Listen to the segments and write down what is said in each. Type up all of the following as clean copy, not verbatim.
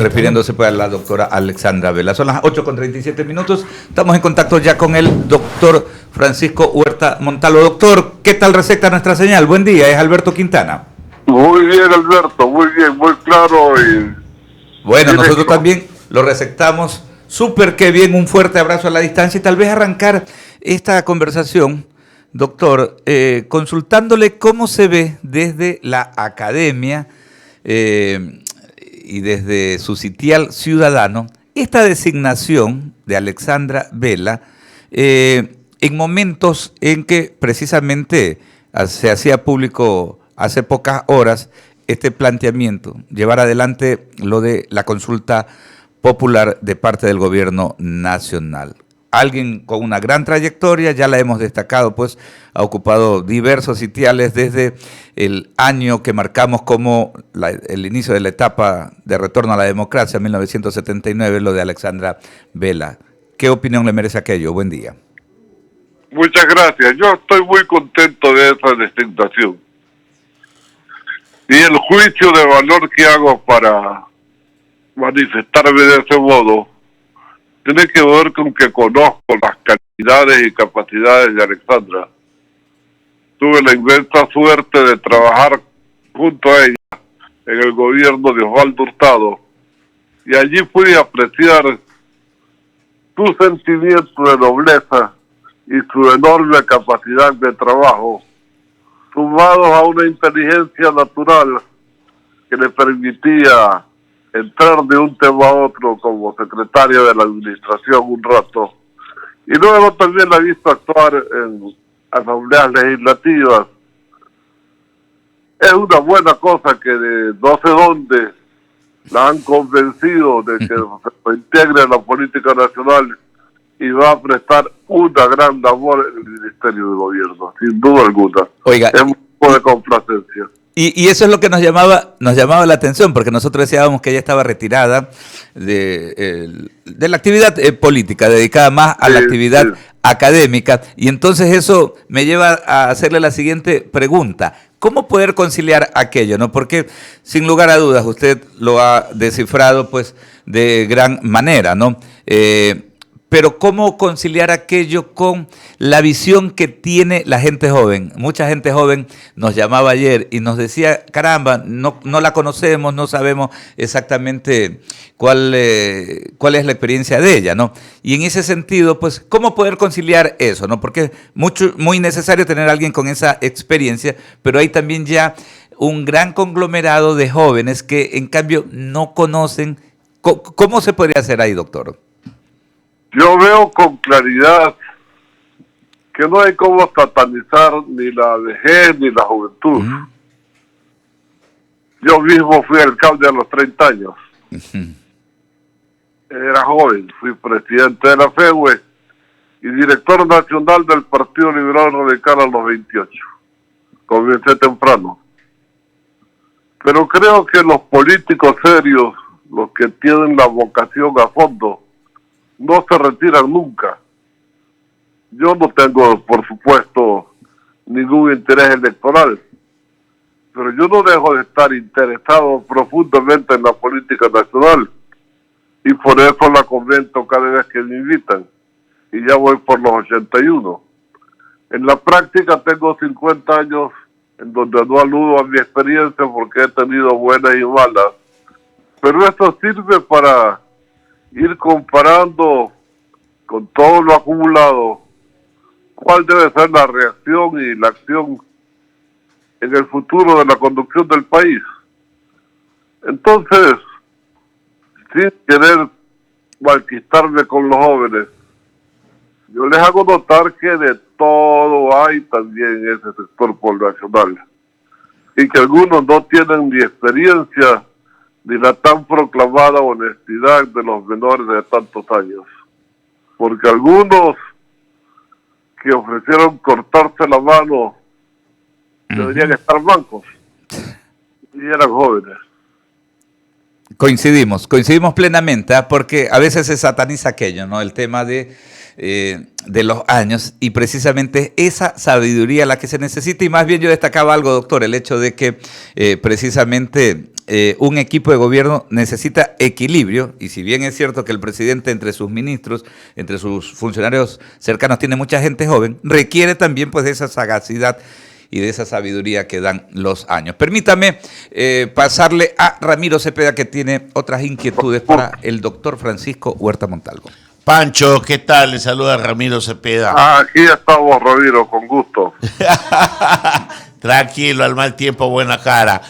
Refiriéndose pues a la doctora Alexandra Vela. Son las 8:37. Estamos en contacto ya con el doctor Francisco Huerta Montalvo. Doctor, ¿qué tal receta nuestra señal? Buen día, es Alberto Quintana. Muy bien, Alberto, muy bien, muy claro. Bueno, nosotros también lo receptamos súper que bien. Un fuerte abrazo a la distancia y tal vez arrancar esta conversación, doctor, consultándole cómo se ve desde la academia y desde su sitial ciudadano esta designación de Alexandra Vela en momentos en que precisamente se hacía público hace pocas horas este planteamiento, llevar adelante lo de la consulta popular de parte del gobierno nacional. Alguien con una gran trayectoria, ya la hemos destacado, pues ha ocupado diversos sitiales desde el año que marcamos como el inicio de la etapa de retorno a la democracia, 1979, lo de Alexandra Vela. ¿Qué opinión le merece aquello? Buen día. Muchas gracias. Yo estoy muy contento de esa designación. Y el juicio de valor que hago para manifestarme de ese modo tiene que ver con que conozco las calidades y capacidades de Alexandra. Tuve la inmensa suerte de trabajar junto a ella en el gobierno de Osvaldo Hurtado y allí pude apreciar su sentimiento de nobleza y su enorme capacidad de trabajo, sumados a una inteligencia natural que le permitía entrar de un tema a otro como secretario de la administración un rato. Y luego también la he visto actuar en asambleas legislativas. Es una buena cosa que de no sé dónde la han convencido de que se integre en la política nacional y va a prestar una gran labor en el Ministerio de Gobierno, sin duda alguna. Oiga, es un poco de complacencia. Y eso es lo que nos llamaba la atención, porque nosotros decíamos que ella estaba retirada de la actividad política, dedicada más a la actividad académica, y entonces eso me lleva a hacerle la siguiente pregunta. ¿Cómo poder conciliar aquello, no? Porque, sin lugar a dudas, usted lo ha descifrado pues de gran manera, ¿no? Pero ¿cómo conciliar aquello con la visión que tiene la gente joven? Mucha gente joven nos llamaba ayer y nos decía, caramba, no la conocemos, no sabemos exactamente cuál es la experiencia de ella, ¿no? Y en ese sentido, pues, ¿cómo poder conciliar eso, no? Porque es muy necesario tener a alguien con esa experiencia, pero hay también ya un gran conglomerado de jóvenes que, en cambio, no conocen. ¿Cómo se podría hacer ahí, doctor? Yo veo con claridad que no hay cómo satanizar ni la vejez ni la juventud. Yo mismo fui alcalde a los 30 años. Era joven, fui presidente de la FEUE y director nacional del Partido Liberal Radical a los 28. Comencé temprano. Pero creo que los políticos serios, los que tienen la vocación a fondo, no se retiran nunca. Yo no tengo, por supuesto, ningún interés electoral, pero yo no dejo de estar interesado profundamente en la política nacional y por eso la comento cada vez que me invitan, y ya voy por los 81. En la práctica tengo 50 años en donde no aludo a mi experiencia porque he tenido buenas y malas, pero eso sirve para ir comparando con todo lo acumulado cuál debe ser la reacción y la acción en el futuro de la conducción del país. Entonces, sin querer malquistarme con los jóvenes, yo les hago notar que de todo hay también en ese sector poblacional y que algunos no tienen ni experiencia ni la tan proclamada honestidad de los menores de tantos años. Porque algunos que ofrecieron cortarse la mano deberían estar mancos y eran jóvenes. Coincidimos plenamente, porque a veces se sataniza aquello, ¿no? El tema de los años, y precisamente esa sabiduría la que se necesita. Y más bien yo destacaba algo, doctor, el hecho de que precisamente un equipo de gobierno necesita equilibrio, y si bien es cierto que el presidente entre sus ministros, entre sus funcionarios cercanos tiene mucha gente joven, requiere también pues de esa sagacidad y de esa sabiduría que dan los años. Permítame pasarle a Ramiro Cepeda, que tiene otras inquietudes para el doctor Francisco Huerta Montalvo. Pancho, ¿qué tal? Le saluda Ramiro Cepeda. Aquí estamos, Ramiro, con gusto. Tranquilo, al mal tiempo, buena cara.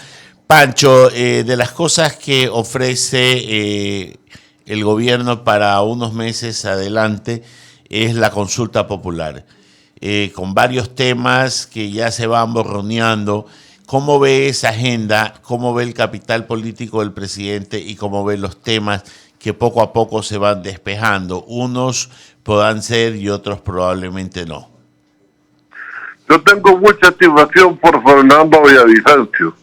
Pancho, de las cosas que ofrece el gobierno para unos meses adelante es la consulta popular, con varios temas que ya se van borroneando. ¿Cómo ve esa agenda? ¿Cómo ve el capital político del presidente? ¿Y cómo ve los temas que poco a poco se van despejando? Unos podrán ser y otros probablemente no. Yo tengo mucha estimación por Fernando Villavicencio,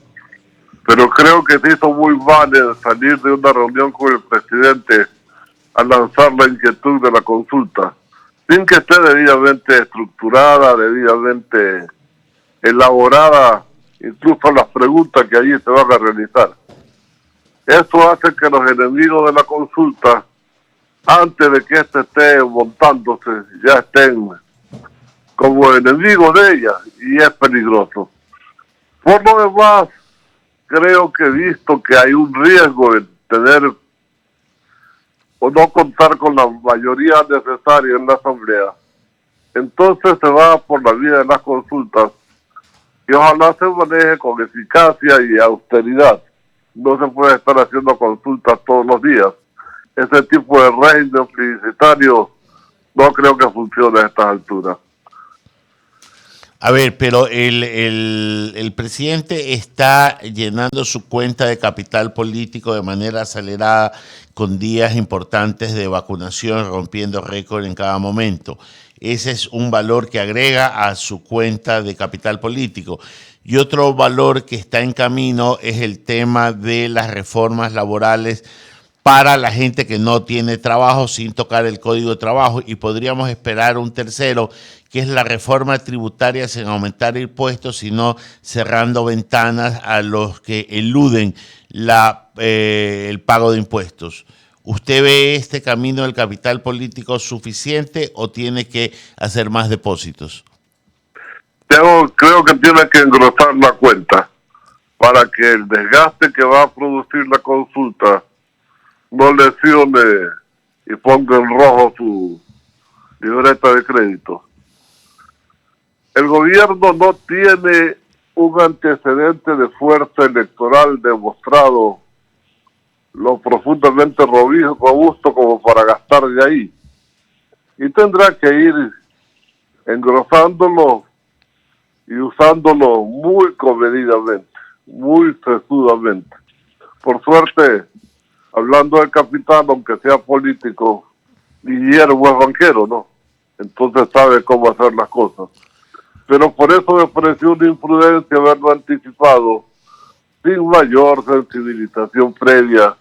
pero creo que se hizo muy mal en salir de una reunión con el presidente a lanzar la inquietud de la consulta, sin que esté debidamente estructurada, debidamente elaborada, incluso las preguntas que allí se van a realizar. Eso hace que los enemigos de la consulta, antes de que éste esté montándose, ya estén como enemigos de ella, y es peligroso. Por lo demás, creo que he visto que hay un riesgo de tener o no contar con la mayoría necesaria en la Asamblea. Entonces se va por la vía de las consultas, y ojalá se maneje con eficacia y austeridad. No se puede estar haciendo consultas todos los días. Ese tipo de régimen plebiscitario no creo que funcione a estas alturas. A ver, pero el presidente está llenando su cuenta de capital político de manera acelerada, con días importantes de vacunación, rompiendo récord en cada momento. Ese es un valor que agrega a su cuenta de capital político. Y otro valor que está en camino es el tema de las reformas laborales para la gente que no tiene trabajo, sin tocar el Código de Trabajo. Y podríamos esperar un tercero, que es la reforma tributaria, sin aumentar impuestos, sino cerrando ventanas a los que eluden el pago de impuestos. ¿Usted ve este camino del capital político suficiente o tiene que hacer más depósitos? Creo que tiene que engrosar la cuenta para que el desgaste que va a producir la consulta no lesione y ponga en rojo su libreta de crédito. El gobierno no tiene un antecedente de fuerza electoral demostrado lo profundamente robusto como para gastar de ahí. Y tendrá que ir engrosándolo y usándolo muy comedidamente, muy sesudamente. Por suerte, hablando de capital, aunque sea político, Guillermo es banquero, ¿no? Entonces sabe cómo hacer las cosas. Pero por eso me pareció una imprudencia haberlo anticipado sin mayor sensibilización previa.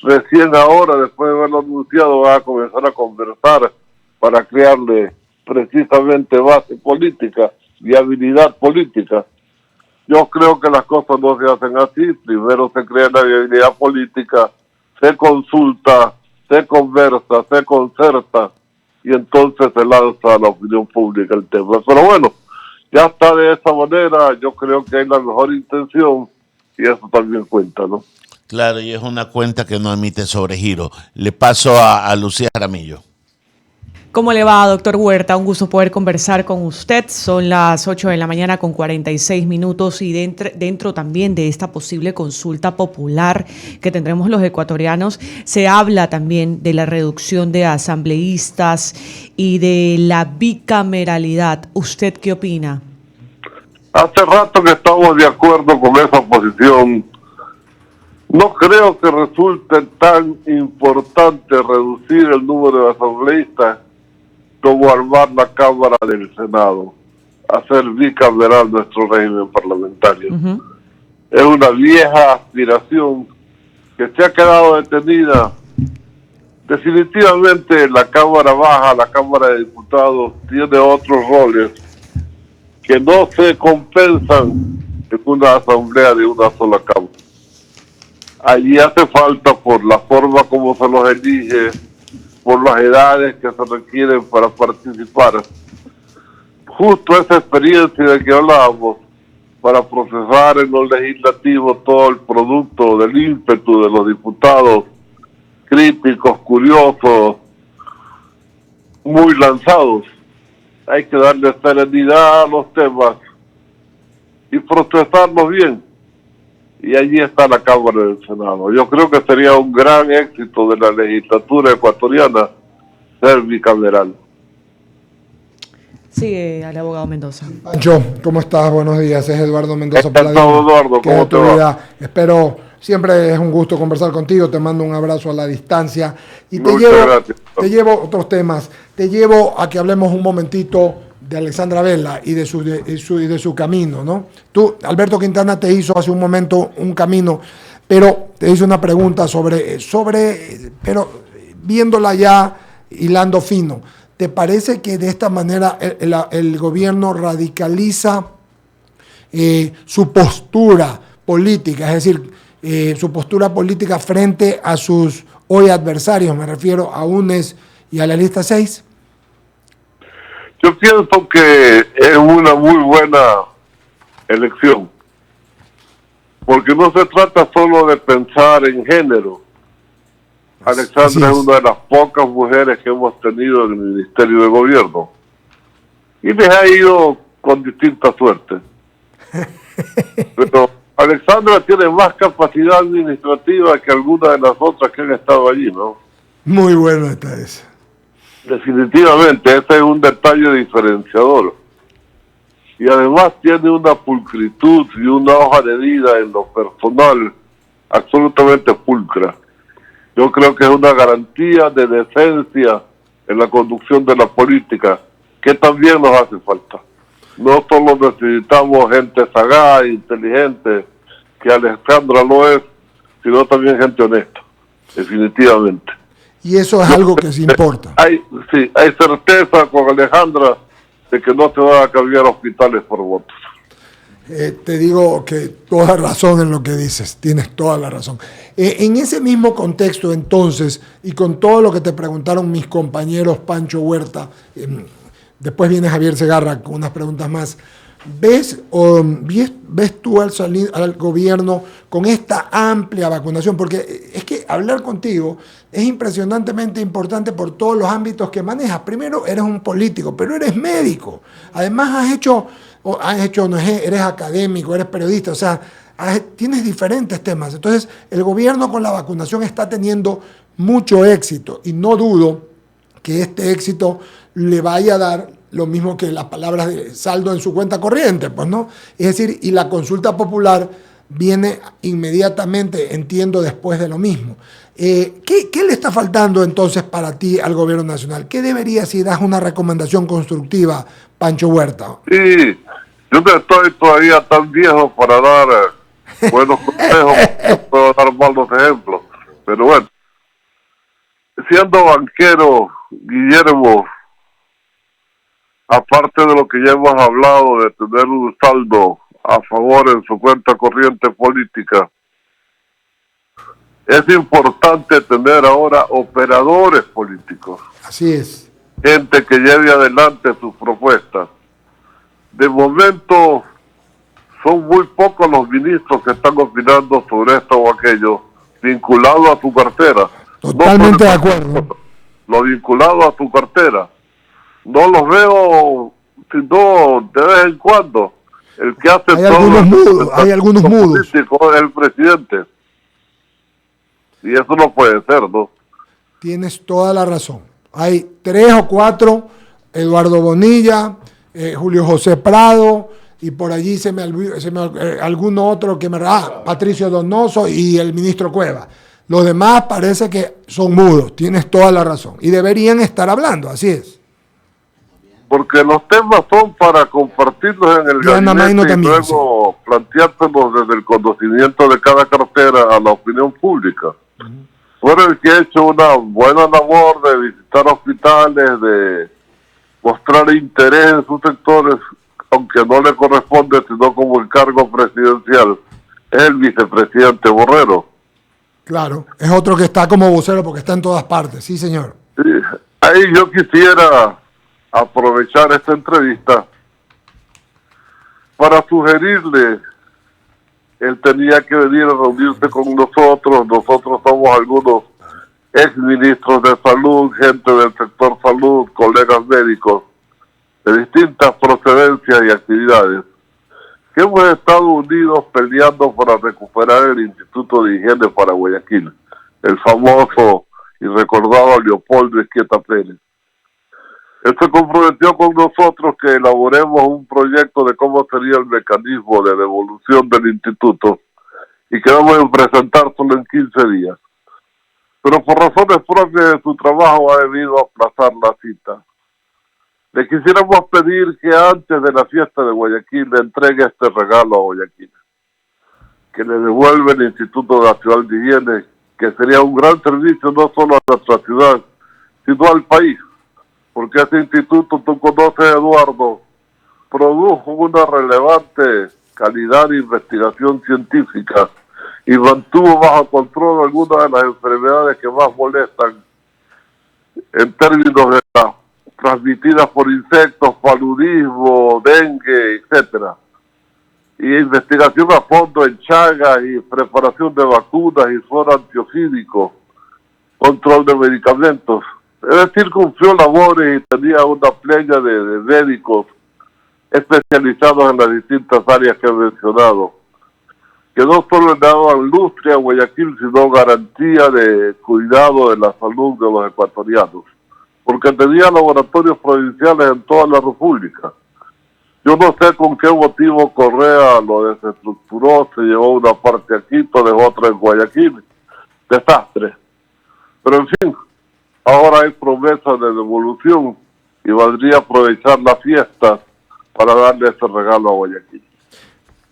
Recién ahora, después de haberlo anunciado, va a comenzar a conversar para crearle precisamente base política, viabilidad política. Yo creo que las cosas no se hacen así. Primero se crea la viabilidad política, se consulta, se conversa, se concerta, y entonces se lanza a la opinión pública el tema. Pero bueno, ya está de esa manera. Yo creo que hay la mejor intención, y eso también cuenta, ¿no? Claro, y es una cuenta que no admite sobregiro. Le paso a Lucía Jaramillo. ¿Cómo le va, doctor Huerta? Un gusto poder conversar con usted. Son las 8 de la mañana con 46 minutos y dentro también de esta posible consulta popular que tendremos los ecuatorianos, se habla también de la reducción de asambleístas y de la bicameralidad. ¿Usted qué opina? Hace rato que estamos de acuerdo con esa posición. No creo que resulte tan importante reducir el número de asambleístas como armar la Cámara del Senado, hacer bicameral nuestro régimen parlamentario. Uh-huh. Es una vieja aspiración que se ha quedado detenida. Definitivamente la Cámara Baja, la Cámara de Diputados, tiene otros roles que no se compensan en una asamblea de una sola Cámara. allí hace falta, por la forma como se los elige, por las edades que se requieren para participar, justo esa experiencia de que hablábamos, para procesar en lo legislativo todo el producto del ímpetu de los diputados críticos, curiosos, muy lanzados. Hay que darle serenidad a los temas y procesarlos bien. Y allí está la Cámara del Senado. Yo creo que sería un gran éxito de la legislatura ecuatoriana ser bicameral. Sigue al abogado Mendoza. Pancho, ¿cómo estás? Buenos días, es Eduardo Mendoza. Eduardo, ¿cómo te va? Espero, siempre es un gusto conversar contigo, te mando un abrazo a la distancia y te llevo otros temas, te llevo a que hablemos un momentito de Alexandra Vela y de su camino, ¿no? Tú, Alberto Quintana te hizo hace un momento un camino, pero te hizo una pregunta pero viéndola ya hilando fino, ¿te parece que de esta manera el gobierno radicaliza su postura política, es decir, su postura política frente a sus hoy adversarios, me refiero a UNES y a la lista 6? Yo pienso que es una muy buena elección, porque no se trata solo de pensar en género. Alexandra es una de las pocas mujeres que hemos tenido en el Ministerio de Gobierno y les ha ido con distinta suerte. Pero Alexandra tiene más capacidad administrativa que algunas de las otras que han estado allí, ¿no? Muy bueno está eso. Definitivamente, ese es un detalle diferenciador. Y además tiene una pulcritud y una hoja de vida en lo personal absolutamente pulcra. Yo creo que es una garantía de decencia en la conducción de la política, que también nos hace falta. No solo necesitamos gente sagaz, inteligente, que Alexandra lo es, sino también gente honesta, definitivamente. Y eso es algo que se importa. Hay certeza con Alejandra de que no se van a cambiar hospitales por votos. Te digo que toda razón en lo que dices, tienes toda la razón. En ese mismo contexto entonces, y con todo lo que te preguntaron mis compañeros Pancho Huerta, después viene Javier Segarra con unas preguntas más, ¿ves tú al gobierno con esta amplia vacunación? Porque es que hablar contigo es impresionantemente importante por todos los ámbitos que manejas. Primero, eres un político, pero eres médico. Además, eres académico, eres periodista, o sea, tienes diferentes temas. Entonces, el gobierno con la vacunación está teniendo mucho éxito y no dudo que este éxito le vaya a dar lo mismo que las palabras de saldo en su cuenta corriente, pues, ¿no? Es decir, y la consulta popular viene inmediatamente, entiendo, después de lo mismo. ¿Qué le está faltando entonces para ti al gobierno nacional? ¿Qué debería, si das una recomendación constructiva, Pancho Huerta? Sí, yo no estoy todavía tan viejo para dar buenos consejos, no puedo dar malos ejemplos, pero bueno, siendo banquero, Guillermo, aparte de lo que ya hemos hablado de tener un saldo a favor en su cuenta corriente política, es importante tener ahora operadores políticos. Así es. Gente que lleve adelante sus propuestas. De momento, son muy pocos los ministros que están opinando sobre esto o aquello, vinculado a su cartera. Totalmente de acuerdo. Lo vinculado a su cartera. No los veo, sino de vez en cuando. El que hace hay algunos mudos. Es el presidente. Y eso no puede ser, ¿no? Tienes toda la razón. Hay 3 o 4, Eduardo Bonilla, Julio José Prado, y por allí se me alguno otro que Patricio Donoso y el ministro Cueva. Los demás parece que son mudos, tienes toda la razón. Y deberían estar hablando, así es. Porque los temas son para compartirlos en el gabinete y luego planteárselos desde el conocimiento de cada cartera a la opinión pública. Fuera el que ha hecho una buena labor de visitar hospitales, de mostrar interés en sus sectores, aunque no le corresponde sino como el cargo presidencial, es el vicepresidente Borrero. Claro, es otro que está como vocero porque está en todas partes, sí señor. Sí, ahí yo quisiera aprovechar esta entrevista para sugerirle, él tenía que venir a reunirse con nosotros somos algunos ex ministros de salud, gente del sector salud, colegas médicos de distintas procedencias y actividades, que hemos estado unidos peleando para recuperar el Instituto de Higiene para Guayaquil, el famoso y recordado Leopoldo Izquieta Pérez. Él se comprometió con nosotros que elaboremos un proyecto de cómo sería el mecanismo de devolución del instituto y quedamos en presentárselo en 15 días. Pero por razones propias de su trabajo ha debido aplazar la cita. Le quisiéramos pedir que antes de la fiesta de Guayaquil le entregue este regalo a Guayaquil, que le devuelva el Instituto Nacional de Higiene, que sería un gran servicio no solo a nuestra ciudad, sino al país, porque ese instituto, tú conoces, Eduardo, produjo una relevante calidad de investigación científica y mantuvo bajo control algunas de las enfermedades que más molestan en términos de las transmitidas por insectos, paludismo, dengue, etcétera. Y investigación a fondo en chagas y preparación de vacunas y suero antiogínico, control de medicamentos. Es decir, cumplió labores y tenía una playa de médicos especializados en las distintas áreas que he mencionado, que no solo le daban industria a Guayaquil, sino garantía de cuidado de la salud de los ecuatorianos, porque tenía laboratorios provinciales en toda la República. Yo no sé con qué motivo Correa lo desestructuró, se llevó una parte a Quito, dejó otra en Guayaquil. Desastre. Pero en fin, ahora hay promesa de devolución y valdría aprovechar la fiesta para darle ese regalo a Guayaquil.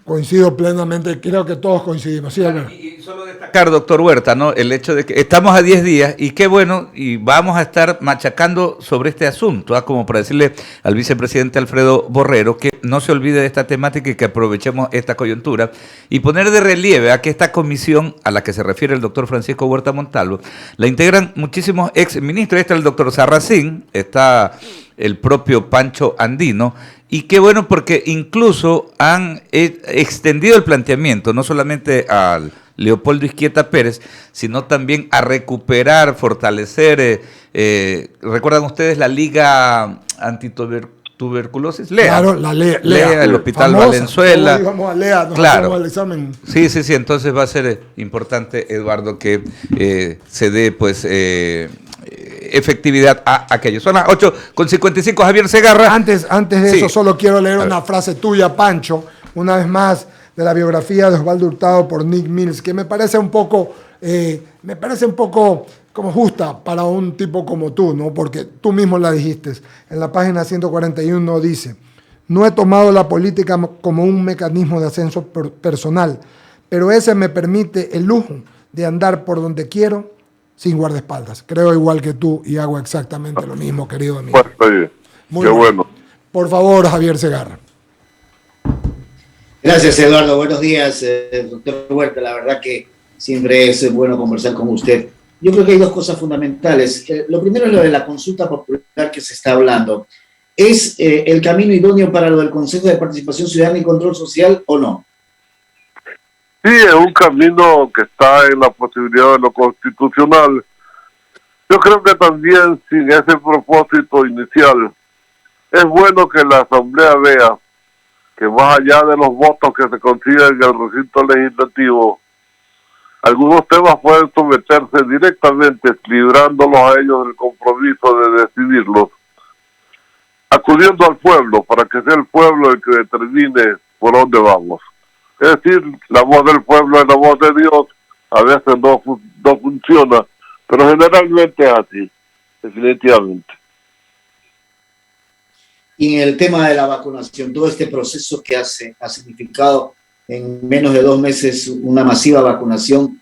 Coincido plenamente, creo que todos coincidimos. Sí, Albert. Y solo destacar, doctor Huerta, ¿no? El hecho de que estamos a 10 días y qué bueno, y vamos a estar machacando sobre este asunto, como para decirle al vicepresidente Alfredo Borrero que no se olvide de esta temática y que aprovechemos esta coyuntura y poner de relieve a que esta comisión a la que se refiere el doctor Francisco Huerta Montalvo la integran muchísimos ex ministros. Está el doctor Sarracín, está el propio Pancho Andino. Y qué bueno porque incluso han extendido el planteamiento, no solamente al Leopoldo Izquieta Pérez, sino también a recuperar, fortalecer, ¿recuerdan ustedes la Liga Antituberculosis? LEA. Claro, la LEA, el Hospital famosa. Valenzuela. Íbamos a LEA, nos claro. hacemos el examen. Sí, entonces va a ser importante, Eduardo, que se dé pues efectividad a aquello. Son las 8:55, Javier Segarra. Antes de Sí. eso, solo quiero leer una frase tuya, Pancho, una vez más, de la biografía de Osvaldo Hurtado por Nick Mills, que me parece un poco como justa para un tipo como tú, ¿no? Porque tú mismo la dijiste. En la página 141 dice: no he tomado la política como un mecanismo de ascenso personal, pero ese me permite el lujo de andar por donde quiero sin guardaespaldas. Creo igual que tú y hago exactamente lo mismo, querido amigo. Pues está bien. Muy Qué bien. bueno. Por favor, Javier Segarra. Gracias, Eduardo. Buenos días, doctor Huerta. La verdad que siempre es bueno conversar con usted. Yo creo que hay dos cosas fundamentales. Lo primero es lo de la consulta popular que se está hablando. ¿Es el camino idóneo para lo del Consejo de Participación Ciudadana y Control Social o no? Sí, es un camino que está en la posibilidad de lo constitucional. Yo creo que también sin ese propósito inicial, es bueno que la Asamblea vea que más allá de los votos que se consiguen en el recinto legislativo, algunos temas pueden someterse directamente, librándolos a ellos del compromiso de decidirlos, acudiendo al pueblo, para que sea el pueblo el que determine por dónde vamos. Es decir, la voz del pueblo es la voz de Dios, a veces no funciona, pero generalmente es así, definitivamente. Y en el tema de la vacunación, todo este proceso que ha significado en menos de 2 meses una masiva vacunación,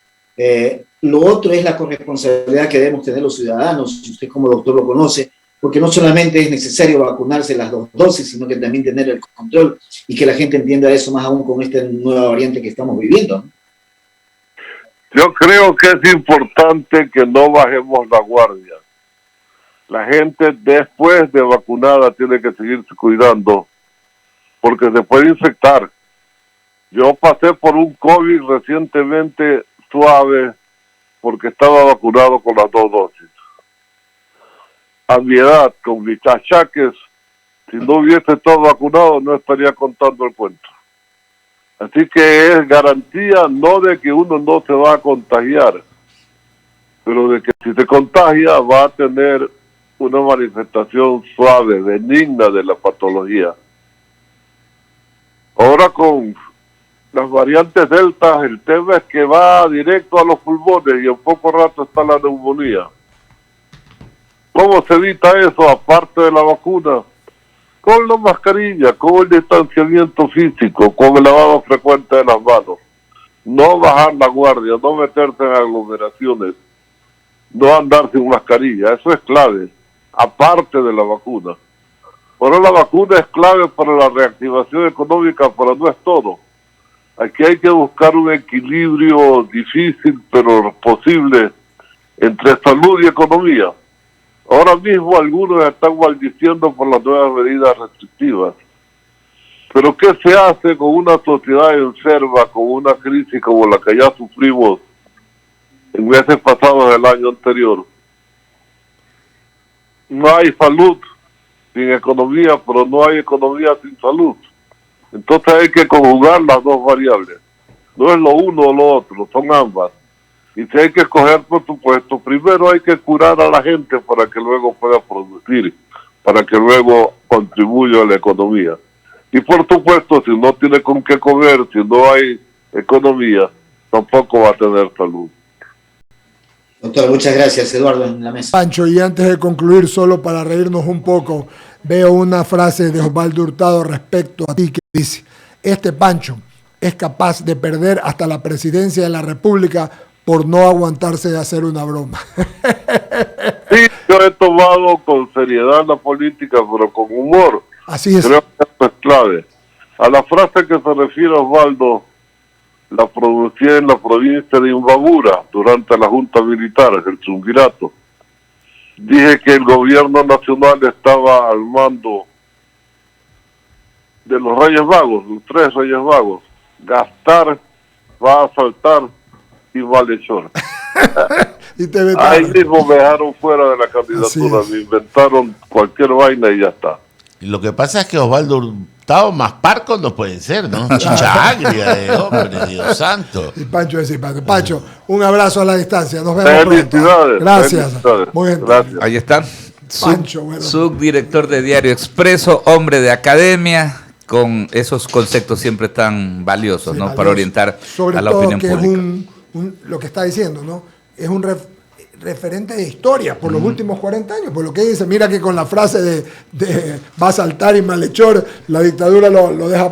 lo otro es la corresponsabilidad que debemos tener los ciudadanos, y usted como doctor lo conoce, porque no solamente es necesario vacunarse las 2 dosis, sino que también tener el control y que la gente entienda eso más aún con esta nueva variante que estamos viviendo, ¿no? Yo creo que es importante que no bajemos la guardia. La gente después de vacunada tiene que seguirse cuidando porque se puede infectar. Yo pasé por un COVID recientemente suave porque estaba vacunado con las 2 dosis. A mi edad, con mis achaques, si no hubiese estado vacunado no estaría contando el cuento. Así que es garantía no de que uno no se va a contagiar, pero de que si se contagia va a tener una manifestación suave, benigna de la patología. Ahora con las variantes Delta, el tema es que va directo a los pulmones y en poco rato está la neumonía. ¿Cómo se evita eso aparte de la vacuna? Con la mascarilla, con el distanciamiento físico, con el lavado frecuente de las manos. No bajar la guardia, no meterse en aglomeraciones, no andar sin mascarilla, eso es clave, aparte de la vacuna. Pero la vacuna es clave para la reactivación económica, pero no es todo. Aquí hay que buscar un equilibrio difícil, pero posible, entre salud y economía. Ahora mismo algunos están maldiciendo por las nuevas medidas restrictivas. Pero ¿qué se hace con una sociedad enferma, con una crisis como la que ya sufrimos en meses pasados del año anterior? No hay salud sin economía, pero no hay economía sin salud. Entonces hay que conjugar las dos variables. No es lo uno o lo otro, son ambas. Y si hay que escoger, por supuesto, primero hay que curar a la gente para que luego pueda producir, para que luego contribuya a la economía. Y por supuesto, si no tiene con qué comer, si no hay economía, tampoco va a tener salud. Doctor, muchas gracias. Eduardo, en la mesa. Pancho, y antes de concluir, solo para reírnos un poco, veo una frase de Osvaldo Hurtado respecto a ti que dice: este Pancho es capaz de perder hasta la presidencia de la República por no aguantarse de hacer una broma. Sí, yo he tomado con seriedad la política, pero con humor. Así es. Creo que esto es clave. A la frase que se refiere Osvaldo, la pronuncié en la provincia de Imbabura durante la Junta Militar, el Triunvirato. Dije que el gobierno nacional estaba al mando de los Reyes Vagos, los 3 Reyes Vagos: Gastar, va a asaltar y malhechor. Y te Ahí mismo me dejaron fuera de la candidatura, me inventaron cualquier vaina y ya está. Y lo que pasa es que Osvaldo Hurtado más parco no puede ser, ¿no? Chicha agria de hombre, Dios santo. Y Pancho es simpático. Pancho, un abrazo a la distancia. Nos vemos pronto. Gracias. Felicidades. Muy bien. Gracias. Ahí está. Pancho, bueno. Subdirector de Diario Expreso, hombre de academia, con esos conceptos siempre tan valiosos, Sí, ¿no? valioso. Para orientar sobre a la todo opinión que pública. Es lo que está diciendo, ¿no? Es un referente de historia por los últimos 40 años, por lo que dice, mira que con la frase de va a saltar y malhechor, la dictadura lo deja